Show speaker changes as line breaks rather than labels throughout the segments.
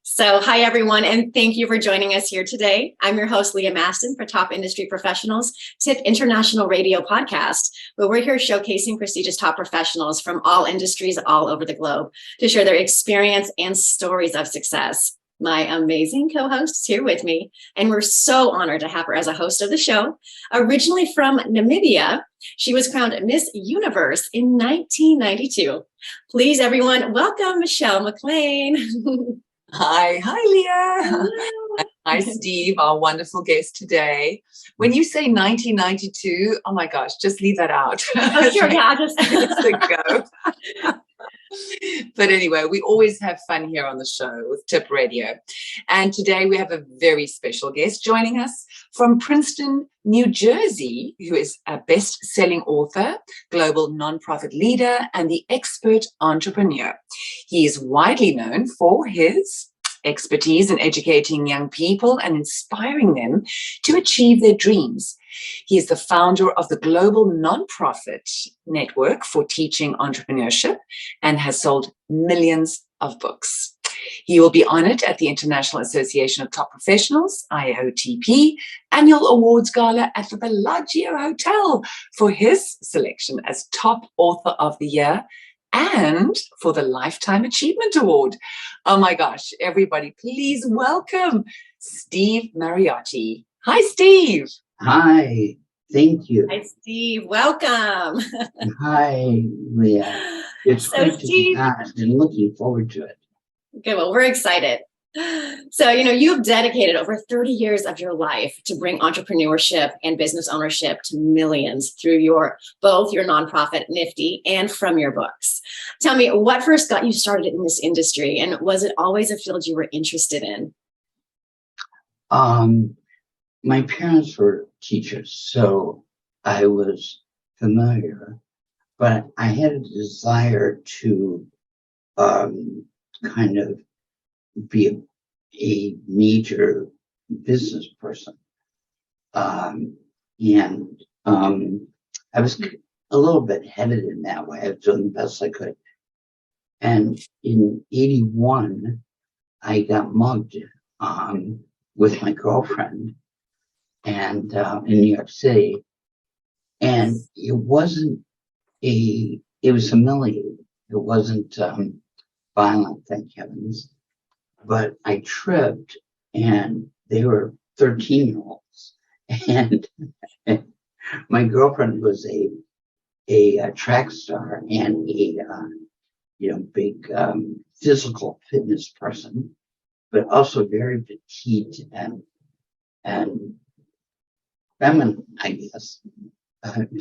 So, hi everyone, and thank you for joining us here today. I'm your host, Leah Masten for Top Industry Professionals Tip International Radio Podcast, where we're here showcasing prestigious top professionals from all industries all over the globe to share their experience and stories of success. My amazing co-host is here with me, and we're so honored to have her as a host of the show. Originally from Namibia, she was crowned Miss Universe in 1992. Please, everyone, welcome Michelle McLean.
Hi, Leah. Hi, Steve, our wonderful guest today. When you say 1992, oh my gosh, just leave that out.
Oh, sure, yeah,
go. But anyway, we always have fun here on the show with Tip Radio. And today we have a very special guest joining us from Princeton, New Jersey, who is a best-selling author, global nonprofit leader, and the expert entrepreneur. He is widely known for his expertise in educating young people and inspiring them to achieve their dreams. He is the founder of the global nonprofit network for teaching entrepreneurship and has sold millions of books. He will be honored at the International Association of Top Professionals, IAOTP, Annual Awards Gala at the Bellagio Hotel for his selection as Top Author of the Year and for the Lifetime Achievement Award. Oh my gosh, everybody, please welcome Steve Mariotti. Hi, Steve.
Hi, thank you.
Hi, Steve. Welcome.
Hi, Leah. It's
so,
great to be
Steve,
back and looking forward to it.
Okay, well, we're excited. So, you've dedicated over 30 years of your life to bring entrepreneurship and business ownership to millions through both your nonprofit, Nifty, and from your books. Tell me, what first got you started in this industry, and was it always a field you were interested in?
My parents were teachers, so I was familiar, but I had a desire to kind of be a major business person. I was a little bit headed in that way. I was doing the best I could. And in 81, I got mugged with my girlfriend and in New York City. And it was humiliating. It wasn't violent, thank heavens. But I tripped, and they were 13-year-olds. And my girlfriend was a track star and a big physical fitness person, but also very petite and feminine, I guess.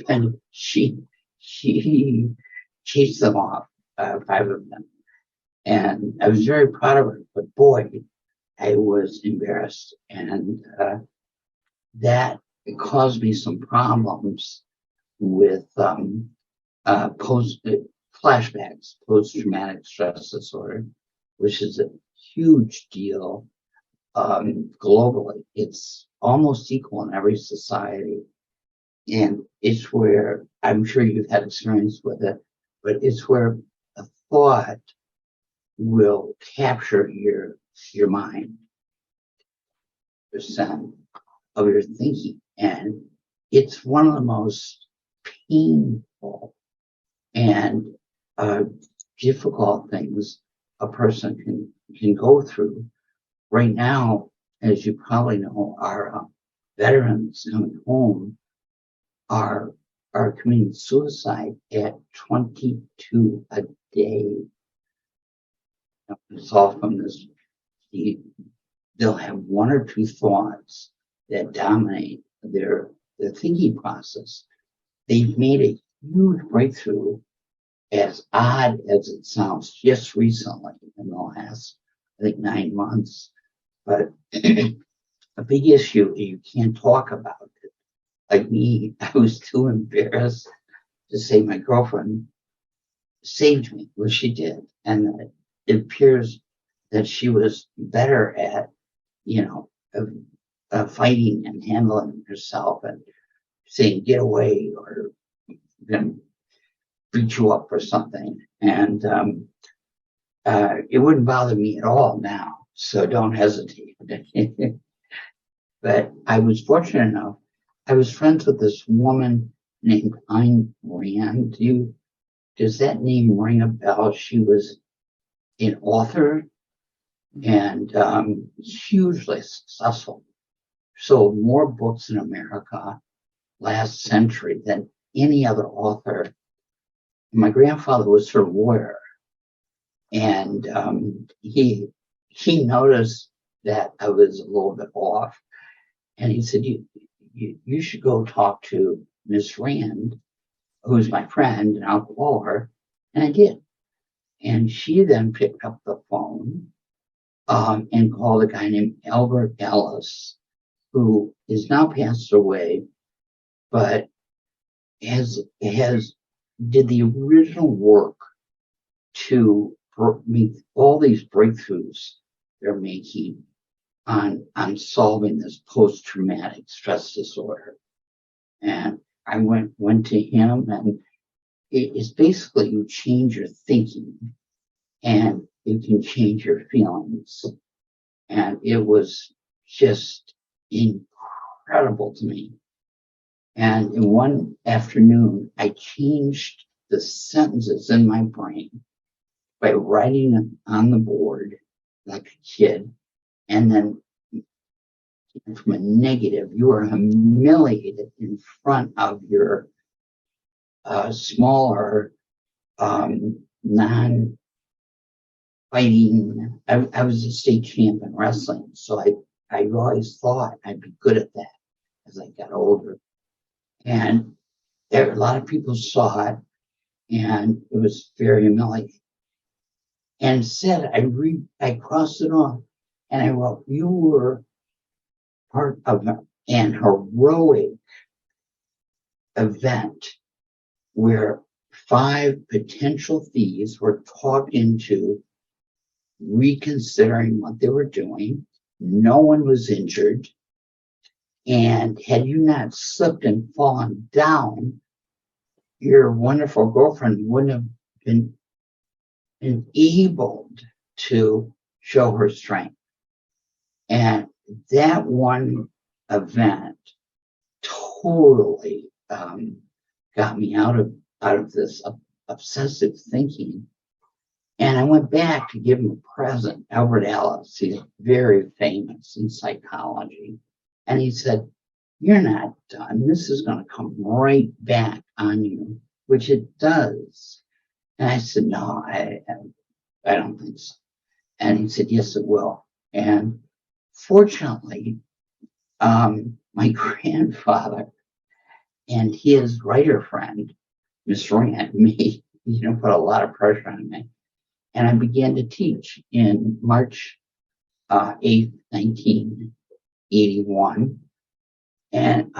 And she chased them off, 5 of them. And I was very proud of her, but boy, I was embarrassed. And that caused me some problems with flashbacks, post-traumatic stress disorder, which is a huge deal globally. It's almost equal in every society. And it's where, I'm sure you've had experience with it, but it's where a thought will capture your mind, percent of your thinking. And it's one of the most painful and difficult things a person can go through. Right now, as you probably know, our veterans coming home are committing suicide at 22 a day. It's all from this. They'll have 1 or 2 thoughts that dominate their thinking process. They've made a huge breakthrough, as odd as it sounds, just recently in the last, I think, 9 months. But a big issue is you can't talk about it. Like me, I was too embarrassed to say my girlfriend saved me, which she did. And it appears that she was better at, fighting and handling herself and saying, get away, or going to beat you up or something. And it wouldn't bother me at all now. So don't hesitate. But I was fortunate enough. I was friends with this woman named Ayn Rand. Does that name ring a bell? She was an author and hugely successful. Sold more books in America last century than any other author. My grandfather was her lawyer, and he noticed that I was a little bit off, and he said, "You should go talk to Miss Rand, who's my friend, and I'll call her." And I did. And she then picked up the phone and called a guy named Albert Ellis, who is now passed away, but has did the original work to make all these breakthroughs they're making on solving this post-traumatic stress disorder. And I went to him, and it's basically you change your thinking and you can change your feelings. And it was just incredible to me. And in one afternoon, I changed the sentences in my brain by writing them on the board like a kid. And then from a negative, you are humiliated in front of your smaller, non-fighting. I was a state champ in wrestling, so I always thought I'd be good at that as I got older. And a lot of people saw it, and it was very humiliating. And instead, I crossed it off, and I wrote, "You were part of an heroic event where 5 potential thieves were talked into reconsidering what they were doing. No one was injured. And had you not slipped and fallen down, your wonderful girlfriend wouldn't have been enabled to show her strength." And that one event totally got me out of this obsessive thinking. And I went back to give him a present. Albert Ellis, he's very famous in psychology. And he said, "You're not done. This is going to come right back on you," which it does. And I said, "No, I don't think so." And he said, "Yes, it will." And fortunately, my grandfather and his writer friend, Miss Rand, put a lot of pressure on me. And I began to teach in March 8th, 1981. And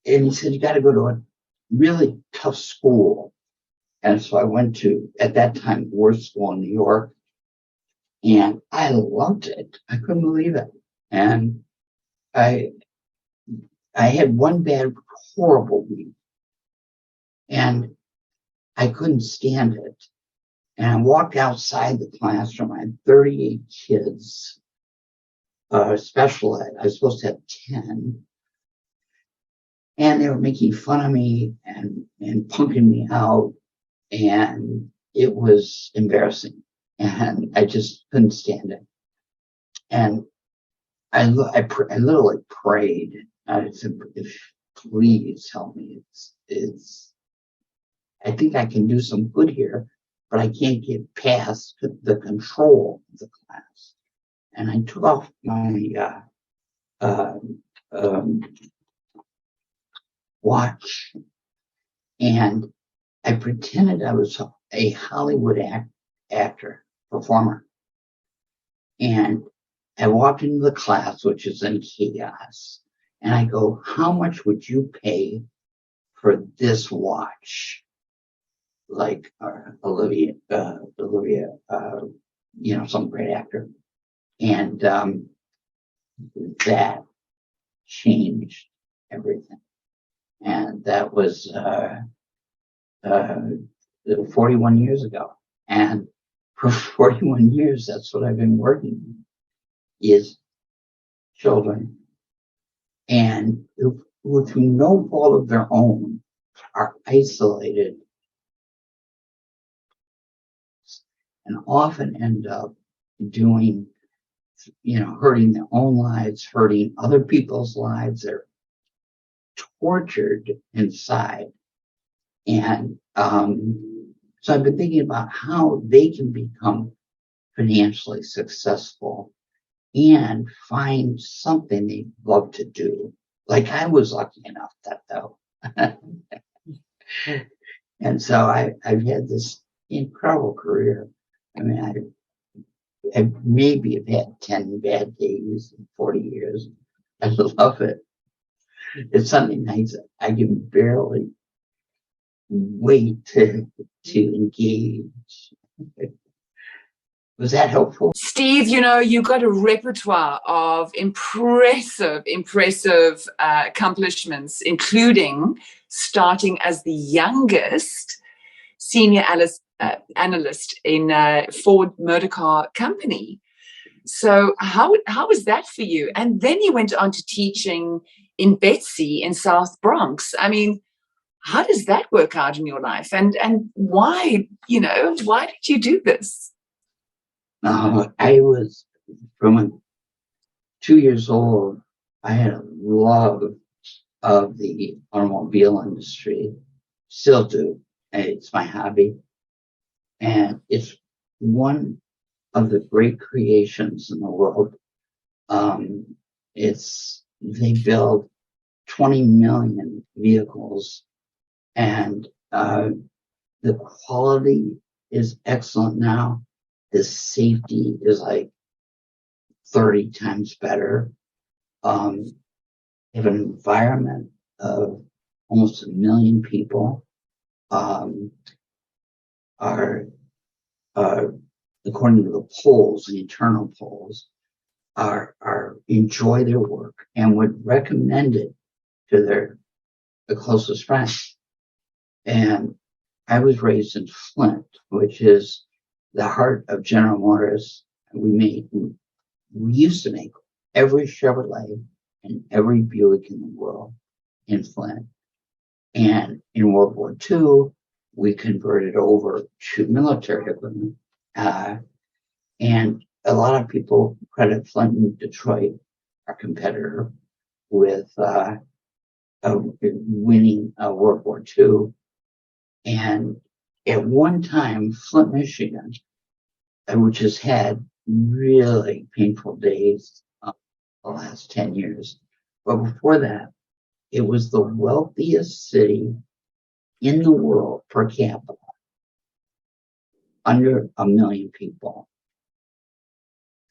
he said, "You got to go to a really tough school." And so I went to, at that time, the worst school in New York. And I loved it. I couldn't believe it. And I had one bad, horrible week. And I couldn't stand it. And I walked outside the classroom. I had 38 kids, special ed. I was supposed to have 10. And they were making fun of me and punking me out. And it was embarrassing. And I just couldn't stand it. And I literally prayed. I said, "Please help me. I think I can do some good here, but I can't get past the control of the class." And I took off my watch, and I pretended I was a Hollywood actor, performer. And I walked into the class, which is in chaos, and I go, "How much would you pay for this watch?" Like Olivia, some great actor. And that changed everything. And that was 41 years ago. And for 41 years, that's what I've been working on, is children, and who through no fault of their own are isolated and often end up doing, hurting their own lives, hurting other people's lives. They're tortured inside. And so I've been thinking about how they can become financially successful and find something they love to do. Like I was lucky enough that though. And so I've had this incredible career. I mean, I maybe have had 10 bad days in 40 years. I love it. It's something nice. I can barely wait to engage. Was that helpful?
Steve, you've got a repertoire of impressive accomplishments, including starting as the youngest senior analyst in Ford Motor Car Company. So how was that for you? And then you went on to teaching in Betsy in South Bronx. I mean, how does that work out in your life? And why did you do this?
I was, from 2 years old, I had a love of the automobile industry, still do. It's my hobby. And it's one of the great creations in the world. They build 20 million vehicles, and the quality is excellent now. The safety is like 30 times better. They have an environment of almost 1 million people. Are according to the polls, the internal polls, are enjoy their work and would recommend it to the closest friends. And I was raised in Flint, which is the heart of General Motors. We used to make every Chevrolet and every Buick in the world in Flint. And in World War II, we converted over to military equipment. And a lot of people credit Flint and Detroit, our competitor, with winning World War II. And at one time, Flint, Michigan, which has had really painful days the last 10 years, but before that, it was the wealthiest city in the world per capita, under 1 million people.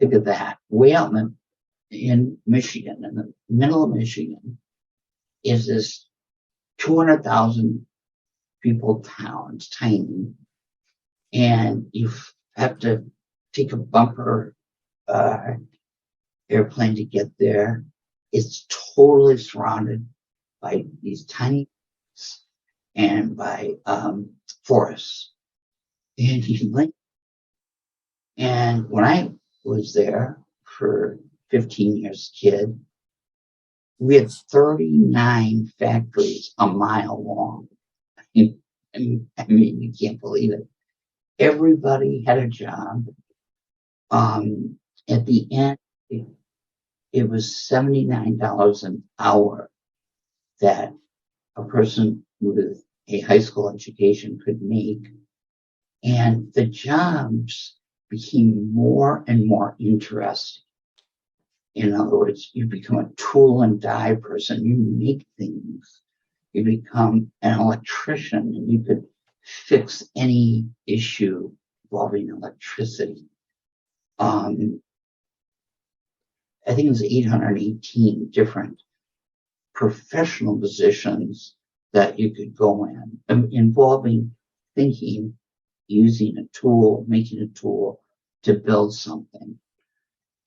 Think of that. Way out in Michigan, in the middle of Michigan, is this 200,000 people town. It's tiny. And you have to take a bumper airplane to get there. It's totally surrounded by these tiny and by forests. And when I was there for 15 years as a kid, we had 39 factories a mile long. I mean, you can't believe it. Everybody had a job. At the end, it was $79 an hour that a person with a high school education could make. And the jobs became more and more interesting. In other words, you become a tool and die person. You make things. You become an electrician, and you could fix any issue involving electricity. I think it was 818 different professional positions that you could go in, involving thinking, using a tool, making a tool to build something.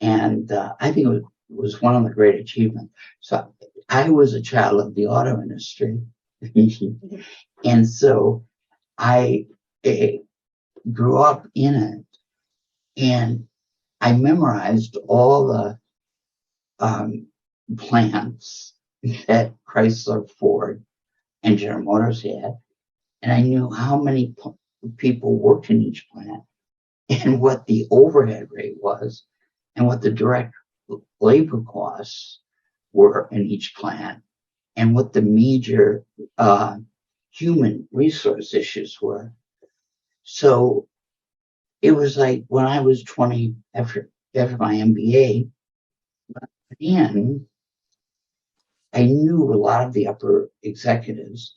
And I think it was one of the great achievements. So I was a child of the auto industry. And so I grew up in it. And I memorized all the plants that Chrysler, Ford, and General Motors had. And I knew how many people worked in each plant and what the overhead rate was and what the direct labor costs were in each plant and what the major human resource issues were. So it was like when I was 20, after my MBA, and I knew a lot of the upper executives,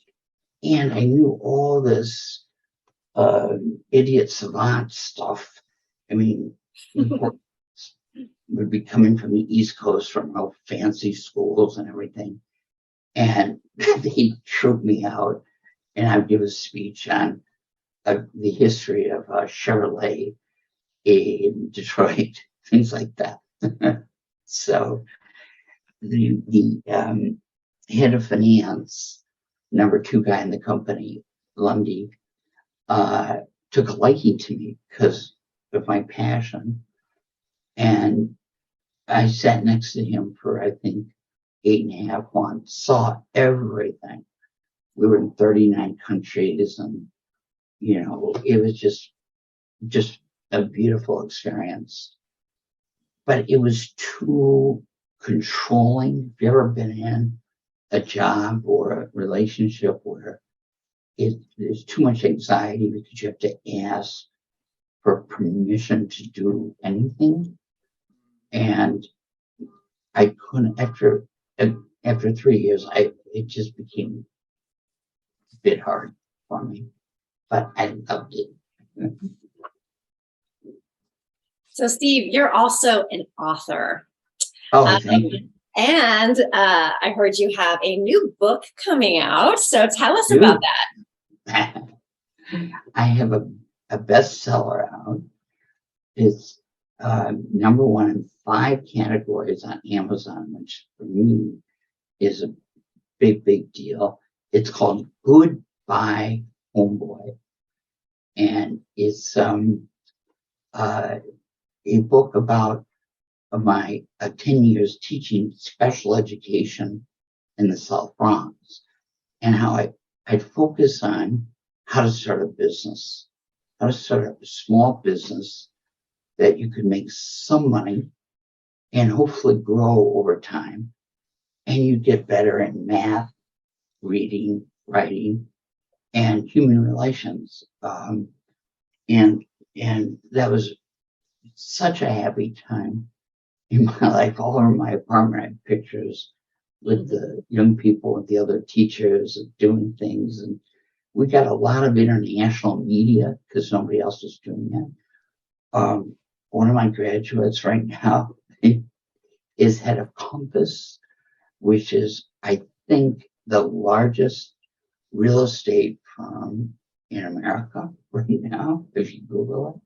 and I knew all this idiot savant stuff. I mean, would be coming from the East Coast from real fancy schools and everything. And they'd troop me out, and I'd give a speech on the history of Chevrolet in Detroit, things like that. So the head of finance, number 2 guy in the company, Lundy, took a liking to me because of my passion. And I sat next to him for, I think, 8.5 months, saw everything. We were in 39 countries, and, you know, it was just a beautiful experience. But it was too controlling. Have you ever been in a job or a relationship where there's too much anxiety because you have to ask for permission to do anything? And I couldn't, after 3 years, it just became a bit hard for me, but I loved it.
So, Steve, you're also an author.
Oh, thank you.
And I heard you have a new book coming out. So tell us about that.
I have a bestseller out. It's number 1 in 5 categories on Amazon, which for me is a big, big deal. It's called Goodbye Homeboy. And it's a book about my 10 years teaching special education in the South Bronx, and how I'd focus on how to start a business, how to start a small business that you could make some money and hopefully grow over time. And you get better in math, reading, writing, and human relations. And that was such a happy time in my life. All over my apartment, I have pictures with the young people and the other teachers doing things. And we got a lot of international media because nobody else was doing it. One of my graduates right now is head of Compass, which is, I think, the largest real estate firm in America right now, if you Google it.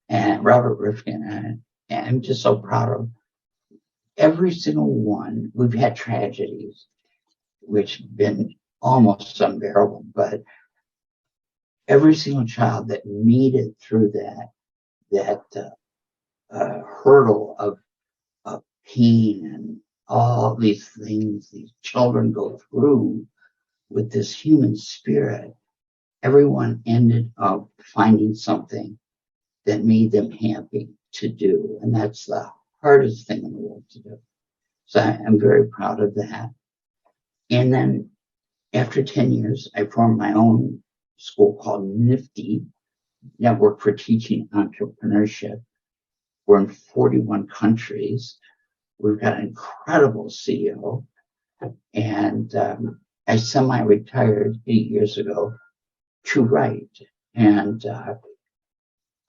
And Robert Rifkin, and I'm just so proud of every single one. We've had tragedies, which have been almost unbearable, but every single child that made it through that hurdle of pain and all these things these children go through with this human spirit, everyone ended up finding something that made them happy to do. And that's the hardest thing in the world to do. So I'm very proud of that. And then after 10 years, I formed my own school called NIFTY, Network for Teaching Entrepreneurship. We're in 41 countries. We've got an incredible CEO. And I semi-retired 8 years ago to write. And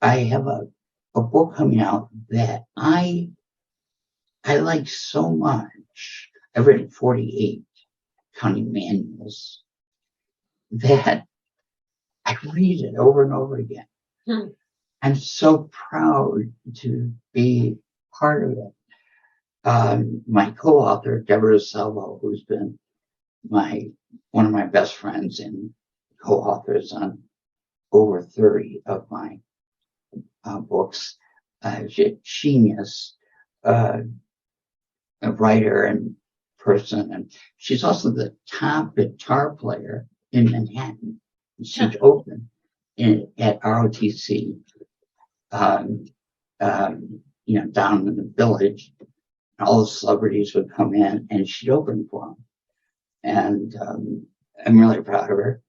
I have a book coming out that I like so much. I've written 48 counting manuals that I read it over and over again. I'm so proud to be part of it. My co-author, Deborah Salvo, who's been one of my best friends and co-authors on over 30 of my books, genius, a writer and person, and she's also the top guitar player in Manhattan. She'd open at ROTC, down in the Village. All the celebrities would come in, and she'd open for them. And I'm really proud of her.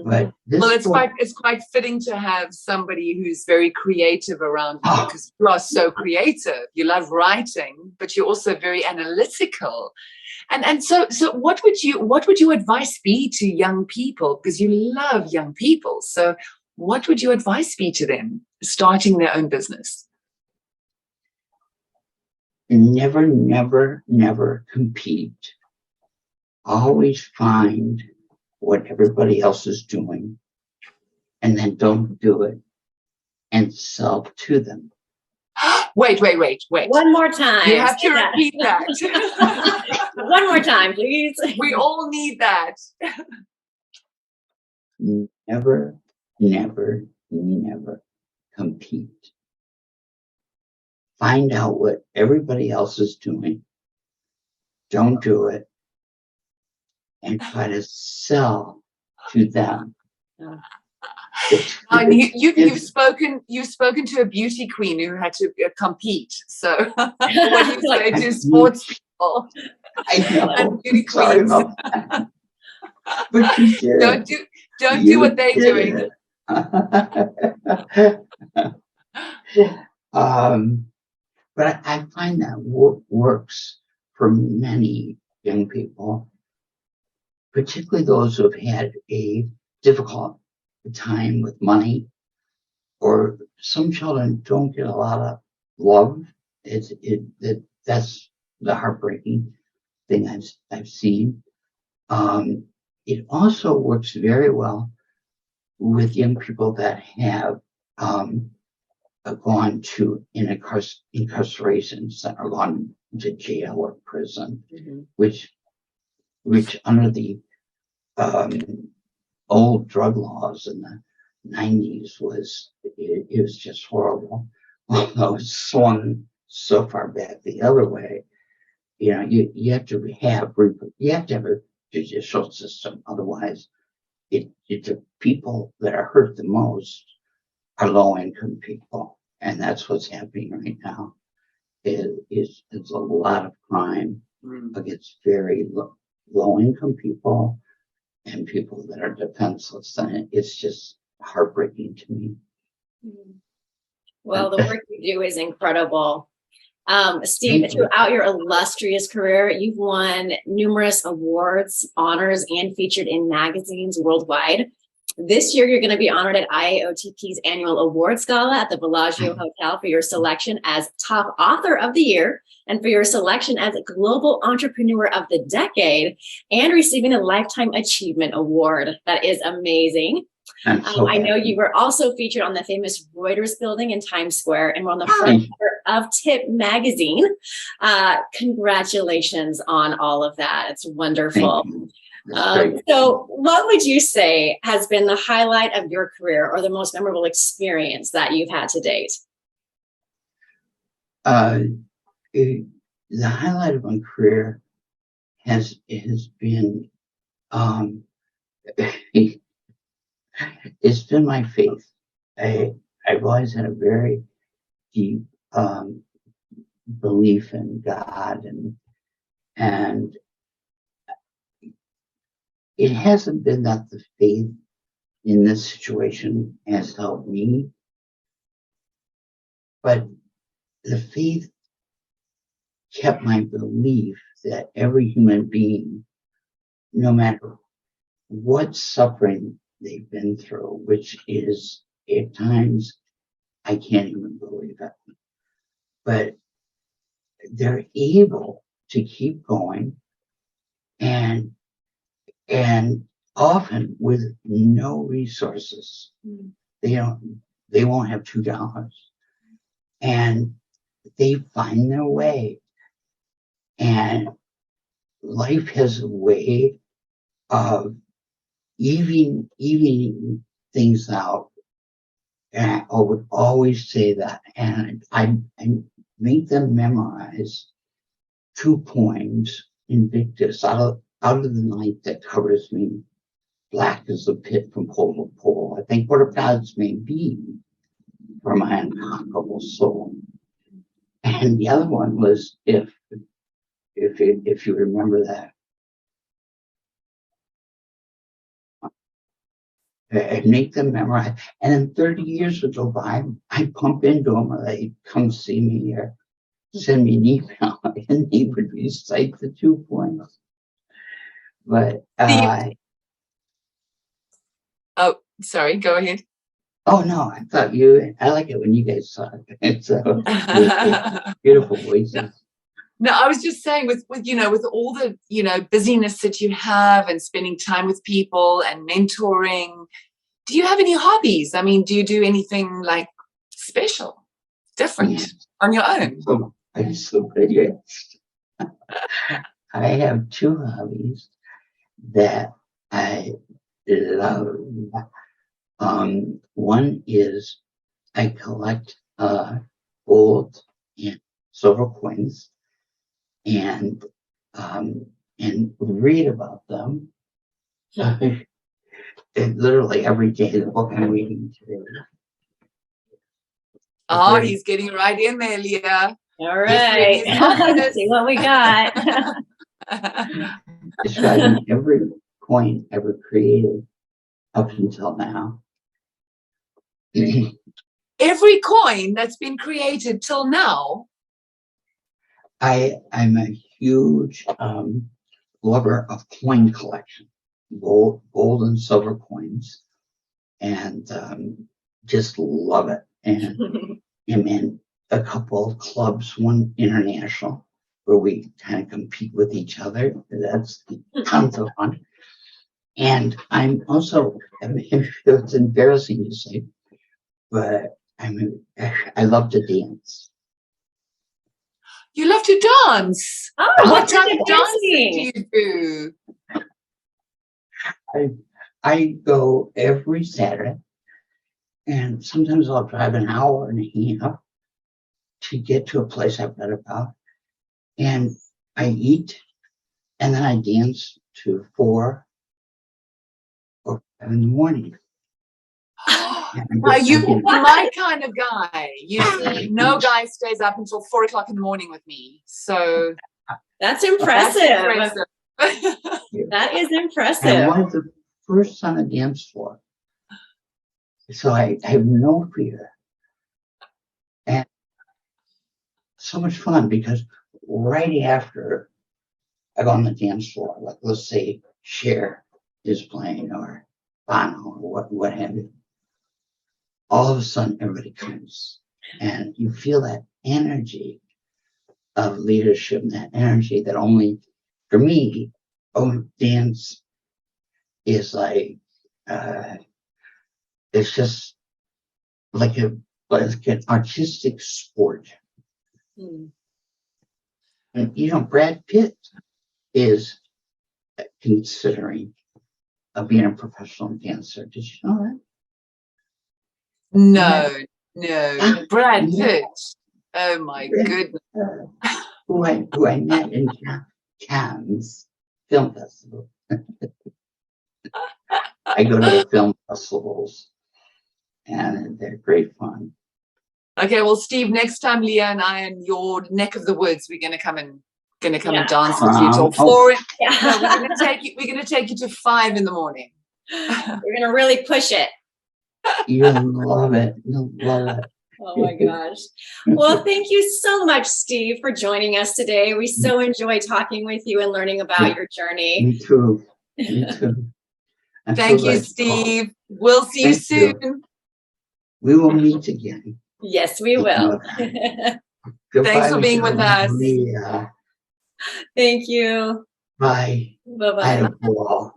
But
it's quite fitting to have somebody who's very creative around you, because you are so creative. You love writing, but you're also very analytical. And so what would your advice be to young people? Because you love young people. So what would your advice be to them starting their own business?
Never, never, never compete. Always find what everybody else is doing, and then don't do it, and sell to them.
Wait.
One more time.
You have to repeat that.
One more time, please.
We all need that.
Never, never, never compete. Find out what everybody else is doing. Don't do it. And try to sell to them.
And you've spoken to a beauty queen who had to compete. So what do you say to sports people?
I know.
And beauty
Sorry
queens?
about that. But you did.
Don't do what they're doing.
But I find that works for many young people, particularly those who have had a difficult time with money, or some children don't get a lot of love. That's the heartbreaking thing I've seen. It also works very well with young people that have gone to incarceration center, or gone to jail or prison, which under the old drug laws in the 90s it was just horrible. Although it swung so far back the other way, you have to have a judicial system. Otherwise, the people that are hurt the most are low-income people, and that's what's happening right now. It's a lot of crime against very low-income people and people that are defenseless, and it's just heartbreaking to me.
Well, the work you do is incredible. Steve, throughout your illustrious career, you've won numerous awards, honors, and featured in magazines worldwide. This year, you're going to be honored at IAOTP's annual awards gala at the Bellagio Hotel for your selection as Top Author of the Year and for your selection as Global Entrepreneur of the Decade, and receiving a Lifetime Achievement Award. That is amazing. I know you were also featured on the famous Reuters building in Times Square, and we're on the front cover of Tip magazine. Congratulations on all of that. It's wonderful. So what would you say has been the highlight of your career, or the most memorable experience that you've had to date?
The highlight of my career has been it's been my faith. I've always had a very deep belief in God, and it hasn't been that the faith in this situation has helped me, but the faith kept my belief that every human being, no matter what suffering they've been through, which is at times I can't even believe it, but they're able to keep going, and often with no resources. They won't have $2, and they find their way. And life has a way of evening things out And I would always say that. And I make them memorize 2 poems, Invictus, out of the night that covers me. Black as the pit from pole to pole. I think what a gods may be for my unconquerable soul. And the other one was if you remember that. And make them memorize. And then 30 years would go by, I pump into them, or they come see me or send me an email, and they would recite the 2 poems. But
oh, sorry, go ahead.
Oh no, I thought I like it when you guys talk. It's beautiful voices.
No, I was just saying with all the, busyness that you have and spending time with people and mentoring, do you have any hobbies? I mean, do you do anything like special, different on your own?
I'm so good. I have 2 hobbies that I love. One is I collect gold and silver coins and read about them. Literally every day. The book I'm reading today.
Oh, he's getting right in there, Leah.
All right. Let's see what we got.
Describing every coin ever created up until now.
Every coin that's been created till now.
I'm a huge lover of coin collection, gold and silver coins, and just love it. And I'm in a couple of clubs, one international, where we kind of compete with each other. That's tons of fun. And I'm also, it's embarrassing to say, but I love to dance.
You love to dance?
Oh,
what type of dancing do you do?
I go every Saturday, and sometimes I'll drive an hour and a half to get to a place I've read about. And I eat, and then I dance to 4 or 5 in the morning.
You're my kind of guy. You see, no guy stays up until 4 o'clock in the morning with me. So
that's impressive. That is impressive.
I was the first on the dance floor, so I have no fear, and so much fun because right after I go on the dance floor, like let's say Cher is playing or Bono or what have you, all of a sudden everybody comes and you feel that energy of leadership, that energy that only, for me, dance is like, it's just like an artistic sport. And Brad Pitt is considering being a professional dancer. Did you know that?
No. Brad Pitt. Oh my goodness.
Who I met in Cannes Film Festival. I go to the film festivals, and they're great fun.
Okay, well, Steve, next time Leah and I in your neck of the woods, we're going to come and dance with you till 4. No, we're going to take you to 5 in the morning.
We're going to really push it.
You'll love it. You'll love it.
Oh my gosh. Well, thank you so much, Steve, for joining us today. We so enjoy talking with you and learning about your journey.
Me too.
Thank you, Steve. We'll see you soon.
We will meet again.
Yes, we will.
Thanks for being with us.
Yeah.
Thank you.
Bye.
Bye-bye.
I have a ball.